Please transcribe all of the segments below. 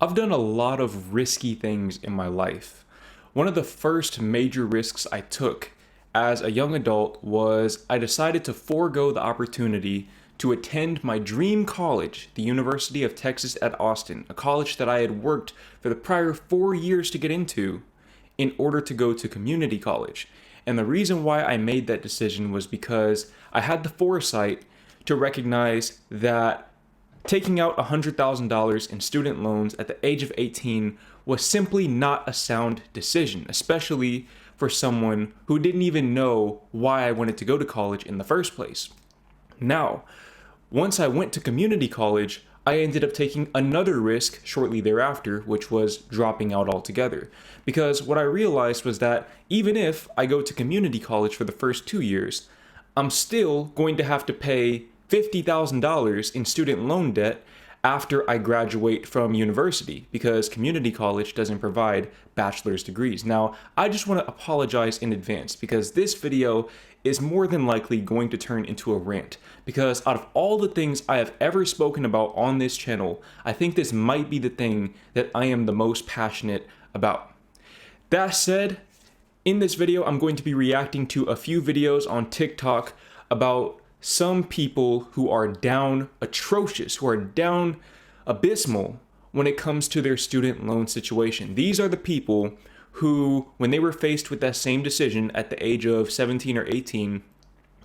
I've done a lot of risky things in my life. One of the first major risks I took as a young adult was I decided to forego the opportunity to attend my dream college, the University of Texas at Austin, a college that I had worked for the prior 4 years to get into in order to go to community college. And the reason why I made that decision was because I had the foresight to recognize that taking out $100,000 in student loans at the age of 18 was simply not a sound decision, especially for someone who didn't even know why I wanted to go to college in the first place. Now, once I went to community college, I ended up taking another risk shortly thereafter, which was dropping out altogether. Because what I realized was that even if I go to community college for the first 2 years, I'm still going to have to pay $50,000 in student loan debt after I graduate from university because community college doesn't provide bachelor's degrees. Now, I just want to apologize in advance because this video is more than likely going to turn into a rant because out of all the things I have ever spoken about on this channel, I think this might be the thing that I am the most passionate about. That said, in this video, I'm going to be reacting to a few videos on TikTok about some people who are down atrocious, who are down abysmal when it comes to their student loan situation. These are the people who, when they were faced with that same decision at the age of 17 or 18,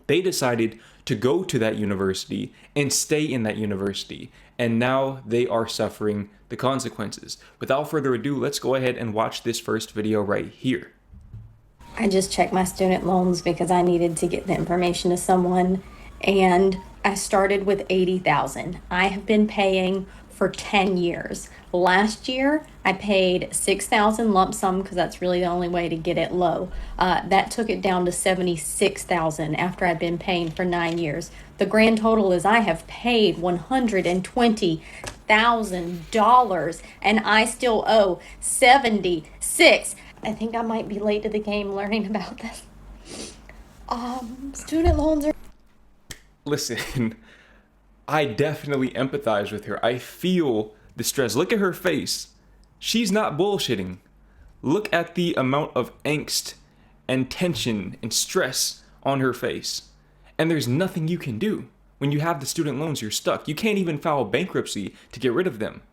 they decided to go to that university and stay in that university. And now they are suffering the consequences. Without further ado, let's go ahead and watch this first video right here. I just checked my student loans because I needed to get the information to someone, and I started with $80,000. I have been paying for 10 years. Last year, I paid $6,000 lump sum because that's really the only way to get it low. That took it down to $76,000 after I've been paying for 9 years. The grand total is I have paid $120,000 and I still owe $76,000. I think I might be late to the game learning about this. Student loans are... Listen, I definitely empathize with her. I feel the stress. Look at her face. She's not bullshitting. Look at the amount of angst and tension and stress on her face. And there's nothing you can do. When you have the student loans, you're stuck. You can't even file bankruptcy to get rid of them.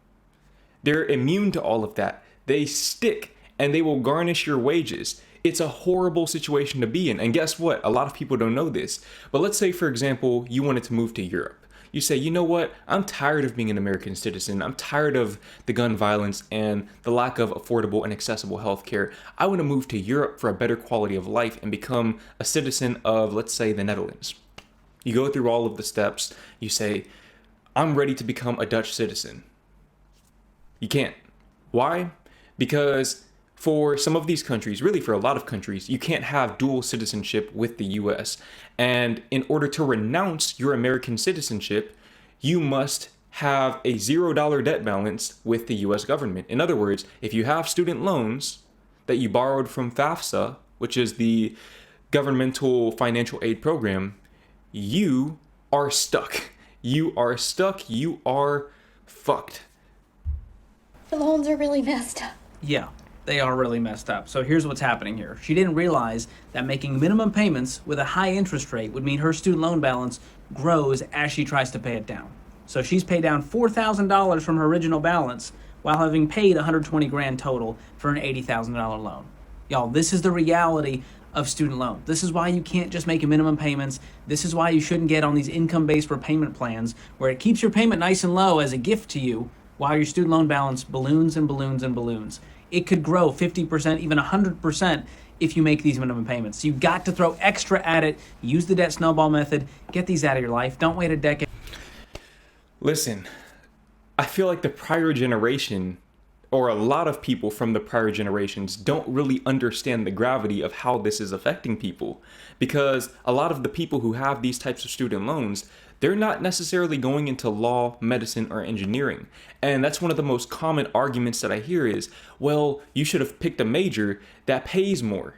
They're immune to all of that. They stick and they will garnish your wages. It's a horrible situation to be in. And guess what? A lot of people don't know this. But let's say, for example, you wanted to move to Europe. You say, you know what? I'm tired of being an American citizen. I'm tired of the gun violence and the lack of affordable and accessible healthcare. I want to move to Europe for a better quality of life and become a citizen of, let's say, the Netherlands. You go through all of the steps. You say, I'm ready to become a Dutch citizen. You can't. Why? Because for some of these countries, really for a lot of countries, you can't have dual citizenship with the US. And in order to renounce your American citizenship, you must have a $0 debt balance with the US government. In other words, if you have student loans that you borrowed from FAFSA, which is the governmental financial aid program, you are stuck. You are stuck. You are fucked. The loans are really messed up. Yeah, they are really messed up. So here's what's happening here. She didn't realize that making minimum payments with a high interest rate would mean her student loan balance grows as she tries to pay it down. So she's paid down $4,000 from her original balance while having paid $120 grand total for an $80,000 loan. Y'all, this is the reality of student loan. This is why you can't just make minimum payments. This is why you shouldn't get on these income-based repayment plans where it keeps your payment nice and low as a gift to you while your student loan balance balloons and balloons and balloons. It could grow 50%, even 100% if you make these minimum payments. You got to throw extra at it. Use the debt snowball method. Get these out of your life. Don't wait a decade. Listen, I feel like the prior generation, or a lot of people from the prior generations, don't really understand the gravity of how this is affecting people. Because a lot of the people who have these types of student loans, they're not necessarily going into law, medicine, or engineering. And that's one of the most common arguments that I hear is, well, you should have picked a major that pays more.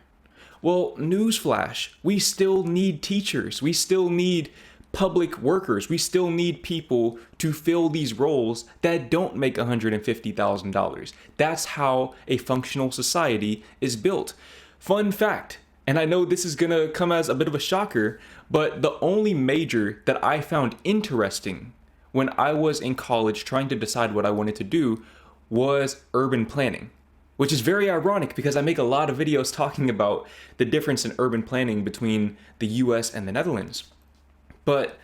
Well, newsflash, we still need teachers. We still need public workers. We still need people to fill these roles that don't make $150,000. That's how a functional society is built. Fun fact, and I know this is gonna come as a bit of a shocker, but the only major that I found interesting when I was in college trying to decide what I wanted to do was urban planning, which is very ironic because I make a lot of videos talking about the difference in urban planning between the US and the Netherlands. But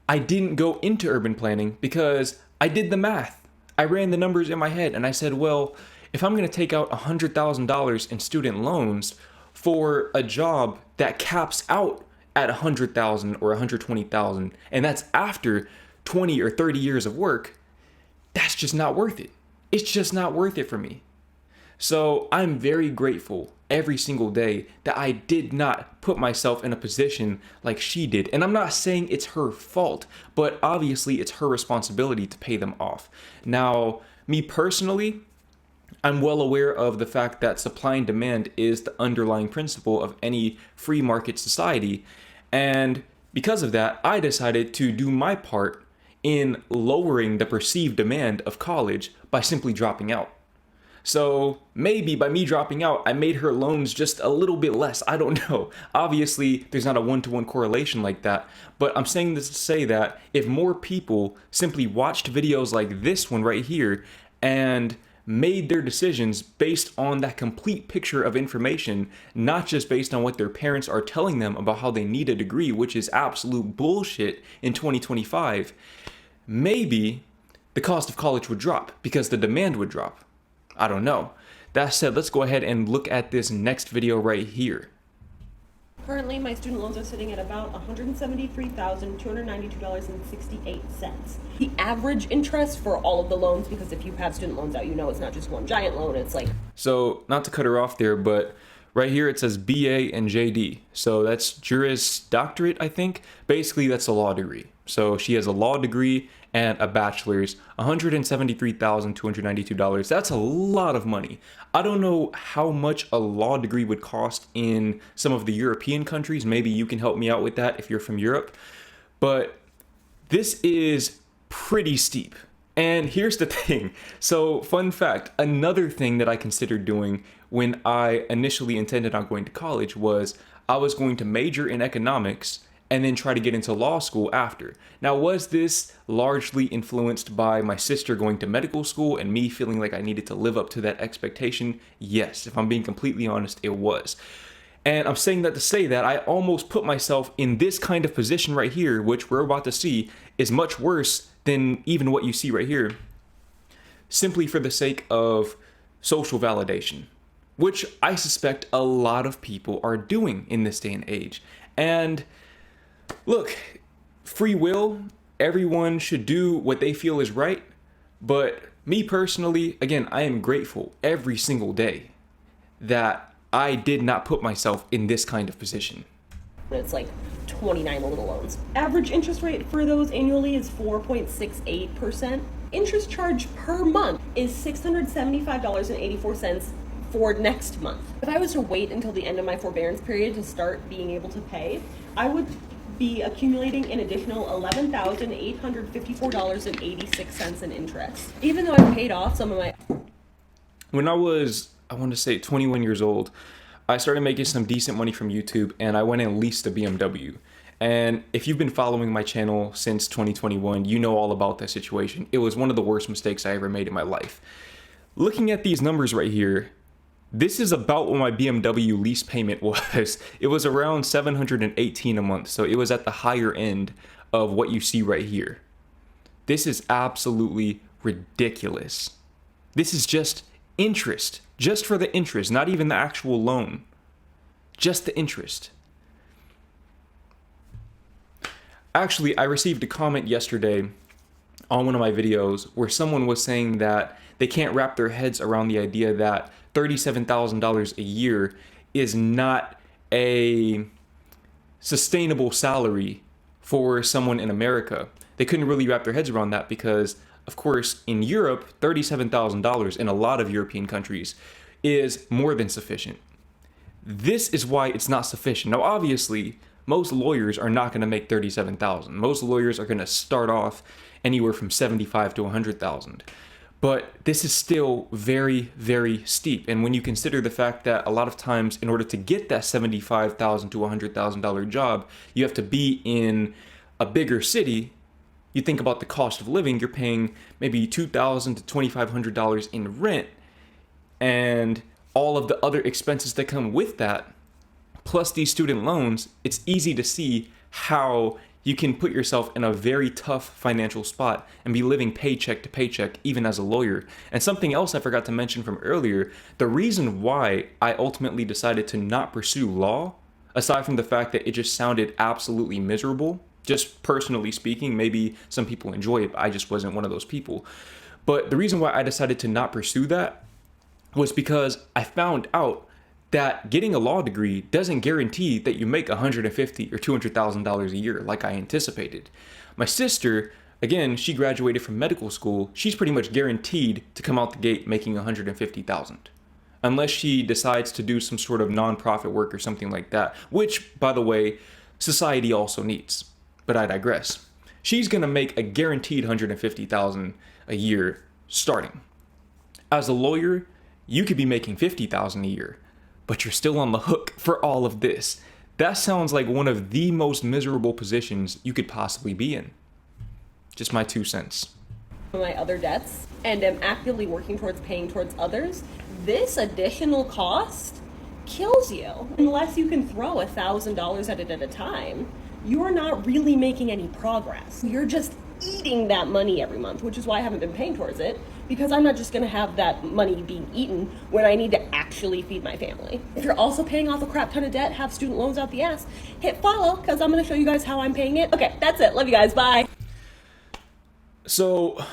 I didn't go into urban planning because I did the math. I ran the numbers in my head and I said, well, if I'm going to take out $100,000 in student loans for a job that caps out at $100,000 or $120,000, and that's after 20 or 30 years of work, that's just not worth it. It's just not worth it for me. So I'm very grateful every single day that I did not put myself in a position like she did. And I'm not saying it's her fault, but obviously it's her responsibility to pay them off. Now, me personally, I'm well aware of the fact that supply and demand is the underlying principle of any free market society. And because of that, I decided to do my part in lowering the perceived demand of college by simply dropping out. So maybe by me dropping out, I made her loans just a little bit less. I don't know. Obviously, there's not a one-to-one correlation like that. But I'm saying this to say that if more people simply watched videos like this one right here and made their decisions based on that complete picture of information, not just based on what their parents are telling them about how they need a degree, which is absolute bullshit in 2025, maybe the cost of college would drop because the demand would drop. I don't know. That said, let's go ahead and look at this next video right here. Currently, my student loans are sitting at about $173,292.68. The average interest for all of the loans, because if you have student loans out, you know it's not just one giant loan, it's like... So, not to cut her off there, but right here it says BA and JD. So that's Juris Doctorate, I think. Basically, that's a law degree. So she has a law degree and a bachelor's, $173,292. That's a lot of money. I don't know how much a law degree would cost in some of the European countries. Maybe you can help me out with that if you're from Europe. But this is pretty steep. And here's the thing. So, fun fact, another thing that I considered doing when I initially intended on going to college was I was going to major in economics and then try to get into law school after. Now, was this largely influenced by my sister going to medical school and me feeling like I needed to live up to that expectation? Yes, if I'm being completely honest, it was. And I'm saying that to say that I almost put myself in this kind of position right here, which we're about to see is much worse than even what you see right here, simply for the sake of social validation, which I suspect a lot of people are doing in this day and age. And look, free will, everyone should do what they feel is right. But me personally, again, I am grateful every single day that I did not put myself in this kind of position. It's like 29 little loans. Average interest rate for those annually is 4.68%. Interest charge per month is $675.84 for next month. If I was to wait until the end of my forbearance period to start being able to pay, I would be accumulating an additional $11,854.86 in interest. Even though I paid off some of my... When I was, I want to say 21 years old, I started making some decent money from YouTube and I went and leased a BMW. And if you've been following my channel since 2021, you know all about that situation. It was one of the worst mistakes I ever made in my life. Looking at these numbers right here, this is about what my BMW lease payment was. It was around $718 a month, so it was at the higher end of what you see right here. This is absolutely ridiculous. This is just interest, just for the interest, not even the actual loan, just the interest. Actually, I received a comment yesterday on one of my videos where someone was saying that they can't wrap their heads around the idea that $37,000 a year is not a sustainable salary for someone in America. They couldn't really wrap their heads around that because, of course, in Europe, $37,000 in a lot of European countries is more than sufficient. This is why it's not sufficient. Now, obviously, Most lawyers are not going to make 37,000. Most lawyers are going to start off anywhere from 75 to 100,000. But this is still very, very steep. And when you consider the fact that a lot of times in order to get that $75,000 to $100,000 job, you have to be in a bigger city. You think about the cost of living, you're paying maybe $2,000 to $2,500 in rent and all of the other expenses that come with that, plus these student loans. It's easy to see how you can put yourself in a very tough financial spot and be living paycheck to paycheck, even as a lawyer. And something else I forgot to mention from earlier, the reason why I ultimately decided to not pursue law, aside from the fact that it just sounded absolutely miserable, just personally speaking, maybe some people enjoy it, but I just wasn't one of those people. But the reason why I decided to not pursue that was because I found out that getting a law degree doesn't guarantee that you make $150,000 or $200,000 a year like I anticipated. My sister, again, she graduated from medical school. She's pretty much guaranteed to come out the gate making $150,000, unless she decides to do some sort of nonprofit work or something like that, which, by the way, society also needs. But I digress. She's gonna make a guaranteed $150,000 a year starting. As a lawyer, you could be making $50,000 a year, but you're still on the hook for all of this. That sounds like one of the most miserable positions you could possibly be in. Just my 2 cents. My other debts and am actively working towards paying towards others, this additional cost kills you. Unless you can throw $1,000 at it at a time, you are not really making any progress. You're just eating that money every month, which is why I haven't been paying towards it, because I'm not just gonna have that money being eaten when I need to actually feed my family. If you're also paying off a crap ton of debt, have student loans out the ass, hit follow, because I'm gonna show you guys how I'm paying it. Okay, that's it. Love you guys. Bye. So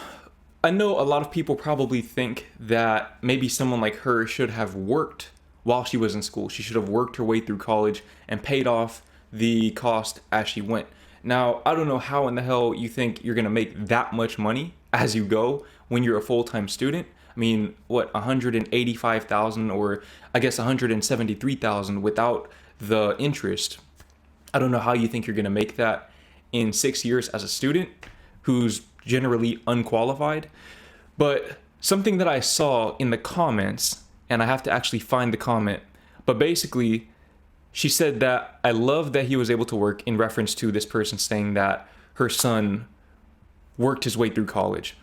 I know a lot of people probably think that maybe someone like her should have worked while she was in school. She should have worked her way through college and paid off the cost as she went. Now, I don't know how in the hell you think you're gonna make that much money as you go when you're a full-time student. I mean, what, 185,000 or I guess 173,000 without the interest. I don't know how you think you're gonna make that in 6 years as a student who's generally unqualified. But something that I saw in the comments, and I have to actually find the comment, but basically she said that I love that he was able to work, in reference to this person saying that her son worked his way through college.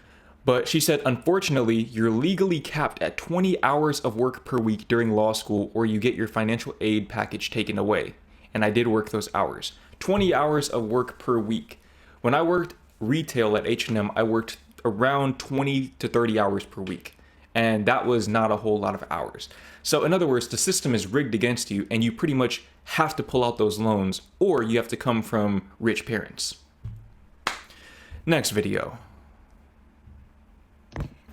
But she said, unfortunately, you're legally capped at 20 hours of work per week during law school, or you get your financial aid package taken away. And I did work those hours. 20 hours of work per week. When I worked retail at H&M, I worked around 20 to 30 hours per week. And that was not a whole lot of hours. So in other words, the system is rigged against you and you pretty much have to pull out those loans, or you have to come from rich parents. Next video.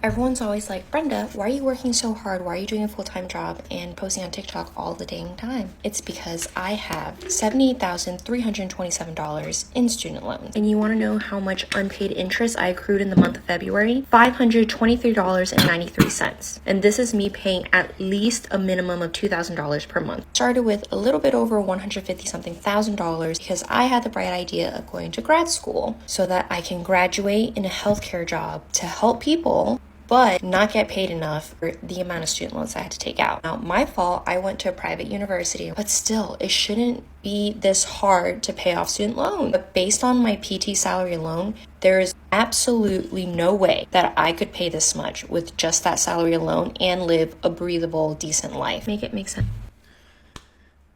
Everyone's always like, Brenda, why are you working so hard? Why are you doing a full-time job and posting on TikTok all the dang time? It's because I have $78,327 in student loans. And you want to know how much unpaid interest I accrued in the month of February? $523.93. And this is me paying at least a minimum of $2,000 per month. Started with a little bit over $150-something thousand because I had the bright idea of going to grad school so that I can graduate in a healthcare job to help people, but not get paid enough for the amount of student loans I had to take out. Now, my fault, I went to a private university, but still, it shouldn't be this hard to pay off student loans. But based on my PT salary alone, there is absolutely no way that I could pay this much with just that salary alone and live a breathable, decent life. Make it make sense.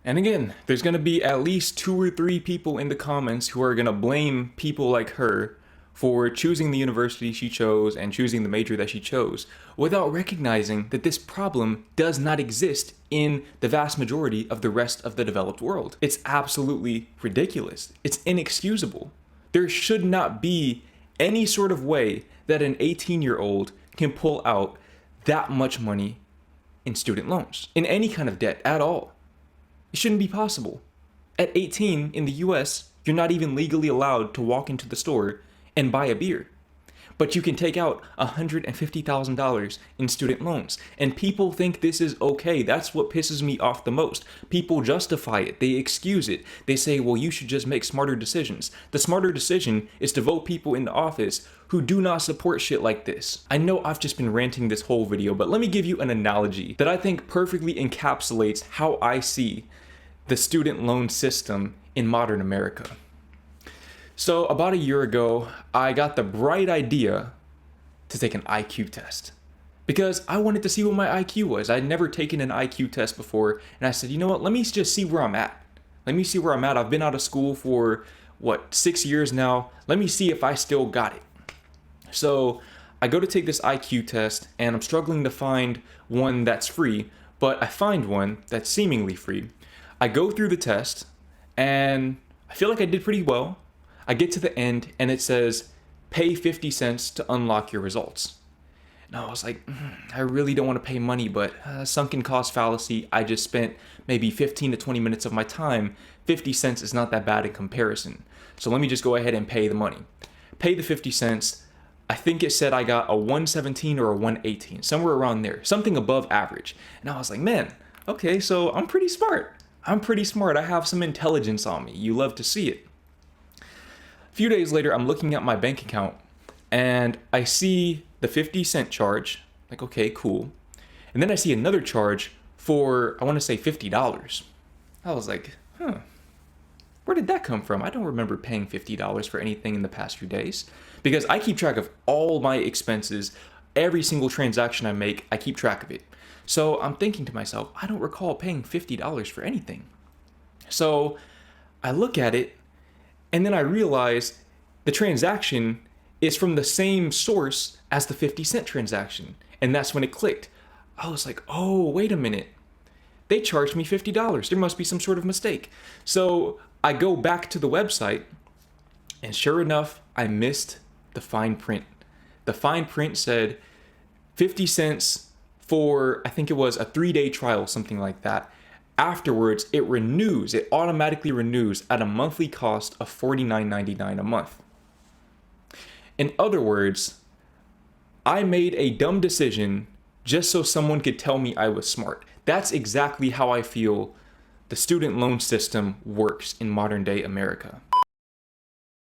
And again, there's gonna be at least 2 or 3 people in the comments who are gonna blame people like her for choosing the university she chose and choosing the major that she chose, without recognizing that this problem does not exist in the vast majority of the rest of the developed world. It's absolutely ridiculous. It's inexcusable. There should not be any sort of way that an 18-year-old can pull out that much money in student loans, in any kind of debt at all. It shouldn't be possible. At 18 in the US, you're not even legally allowed to walk into the store and buy a beer. but you can take out $150,000 in student loans. And people think this is okay. That's what pisses me off the most. People justify it. They excuse it. They say, well, you should just make smarter decisions. The smarter decision is to vote people into office who do not support shit like this. I know I've just been ranting this whole video, but let me give you an analogy that I think perfectly encapsulates how I see the student loan system in modern America. So about a year ago, I got the bright idea to take an IQ test because I wanted to see what my IQ was. I'd never taken an IQ test before, and I said, you know what, let me just see where I'm at. Let me see where I'm at. I've been out of school for, 6 years now. Let me see if I still got it. So I go to take this IQ test, and I'm struggling to find one that's free, but I find one that's seemingly free. I go through the test, and I feel like I did pretty well. I get to the end and it says, pay 50 cents to unlock your results. And I was like, I really don't want to pay money, but sunken cost fallacy. I just spent maybe 15 to 20 minutes of my time. 50 cents is not that bad in comparison. So let me just go ahead and pay the money. Pay the 50 cents. I think it said I got a 117 or a 118, somewhere around there, something above average. And I was like, man, okay, so I'm pretty smart. I have some intelligence on me. You love to see it. A few days later, I'm looking at my bank account and I see the 50-cent charge. Like, okay, cool. And then I see another charge for, I want to say $50. I was like, where did that come from? I don't remember paying $50 for anything in the past few days because I keep track of all my expenses. Every single transaction I make, I keep track of it. So I'm thinking to myself, I don't recall paying $50 for anything. So I look at it, and then I realize the transaction is from the same source as the 50-cent transaction. And that's when it clicked. I was like, oh, wait a minute. They charged me $50. There must be some sort of mistake. So I go back to the website, and sure enough, I missed the fine print. The fine print said 50 cents for, I think it was a 3-day trial, something like that. Afterwards, it automatically renews at a monthly cost of $49.99 a month. In other words, I made a dumb decision just so someone could tell me I was smart. That's exactly how I feel the student loan system works in modern day America.